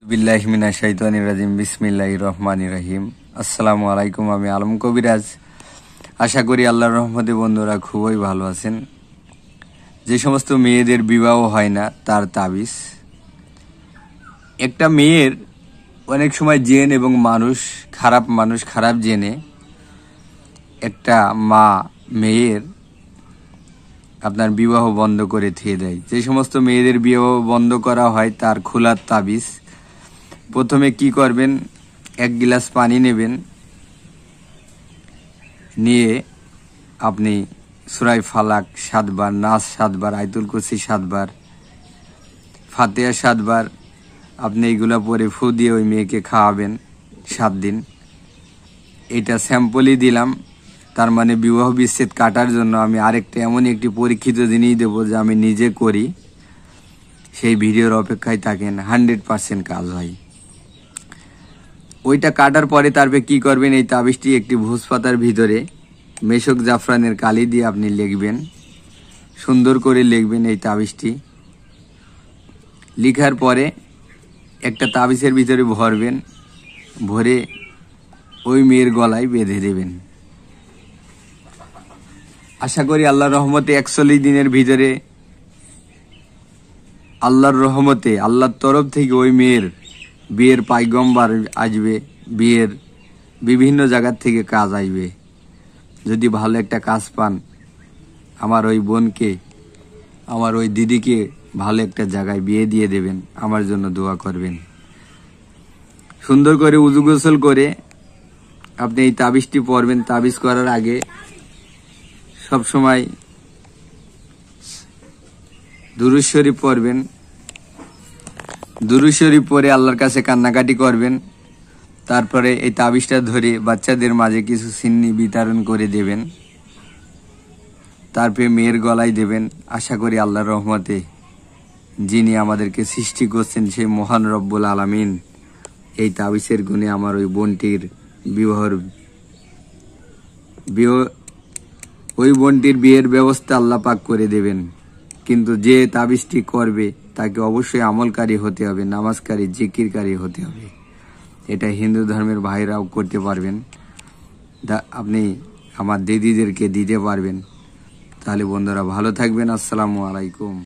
বিল্লাহি মিনাশ শাইতানির রাজিম বিসমিল্লাহির রহমানির রহিম। আসসালামু আলাইকুম। আমি আলম কবিরাজ। আশা করি আল্লাহর রহমতে বন্ধুরা খুবই ভালো আছেন। যে সমস্ত মেয়েদের বিবাহ হয় না তার তাবিজ। একটা মেয়ের অনেক সময় জেন এবং মানুষ খারাপ জেনে একটা মা মেয়ের আপনার বিবাহ বন্ধ করে থিয়ে দেয়। যে সমস্ত মেয়েদের বিবাহ বন্ধ করা হয় তার খোলার তাবিজ। প্রথমে কি করবেন, 1 গ্লাস পানি নেবেন, নিয়ে আপনি সূরা ফালাক 7 বার, নাস 7 বার, আয়াতুল কুরসি 7 বার, ফাতিহা 7 বার আপনি এইগুলা পরে ফু দিয়ে ওই মেয়েকে খাওয়াবেন 7 দিন। এটা স্যাম্পলই দিলাম, তার মানে বিবাহ বিচ্ছেদ কাটার জন্য আমি আরেকটা এমন একটি পরীক্ষিত জিনিস দেব যে আমি নিজে করি। সেই ভিডিওর অপেক্ষায় থাকেন, 100% কাজ হয়। ওইটা কাটার পরে তারপরে কি করবেন, এই তাবিজটি একটি ভোজ পাতার ভিতরে মেশক জাফরানের কালি দিয়ে আপনি লিখবেন, সুন্দর করে লিখবেন এই তাবিজটি। লিখার পরে একটা তাবিজের ভিতরে ভরবেন, ভরে ওই মেয়ের গলায় বেঁধে দেবেন। আশা করি আল্লাহর রহমতে 41 দিনের ভিতরে আল্লাহর রহমতে আল্লাহর তরফ থেকে ওই মেয়ের বিয়ের পায়গম্বর আসবে, বিয়ের বিভিন্ন জায়গার থেকে কাজ আসবে। যদি ভালো একটা কাজ পান, আমার ওই বোনকে, আমার ওই দিদিকে ভালো একটা জায়গায় বিয়ে দিয়ে দেবেন, আমার জন্য দোয়া করবেন। সুন্দর করে উজু গোসল করে আপনি এই তাবিজটি পড়বেন। তাবিজ করার আগে সবসময় দুরূদ শরীফ পড়বেন। দুরূদ শরীফ পড়ে আল্লাহর কাছে কান্নাকাটি করবেন। তারপরে এই তাবিজটা ধরে বাচ্চাদের মাঝে কিছু সিন্নি বিতরণ করে দেবেন। তারপরে মেয়ের গলায় দেবেন। আশা করি আল্লাহর রহমতে যিনি আমাদেরকে সৃষ্টি করছেন সেই মহান রব্বুল আলামিন এই তাবিজের গুণে আমার ওই বোনটির ওই বোনটির বিয়ের ব্যবস্থা আল্লাহ পাক করে দেবেন। কিন্তু যে তাবিজটি করবে তাকে অবশ্যই আমলকারী হতে হবে, নামাজকারী, জিকিরকারী হতে হবে। এটা হিন্দু ধর্মের ভাইরাও করতে পারবেন, আপনি আমার দিদিদেরকে দিতে পারবেন। তাহলে বন্ধুরা ভালো থাকবেন। আসসালামু আলাইকুম।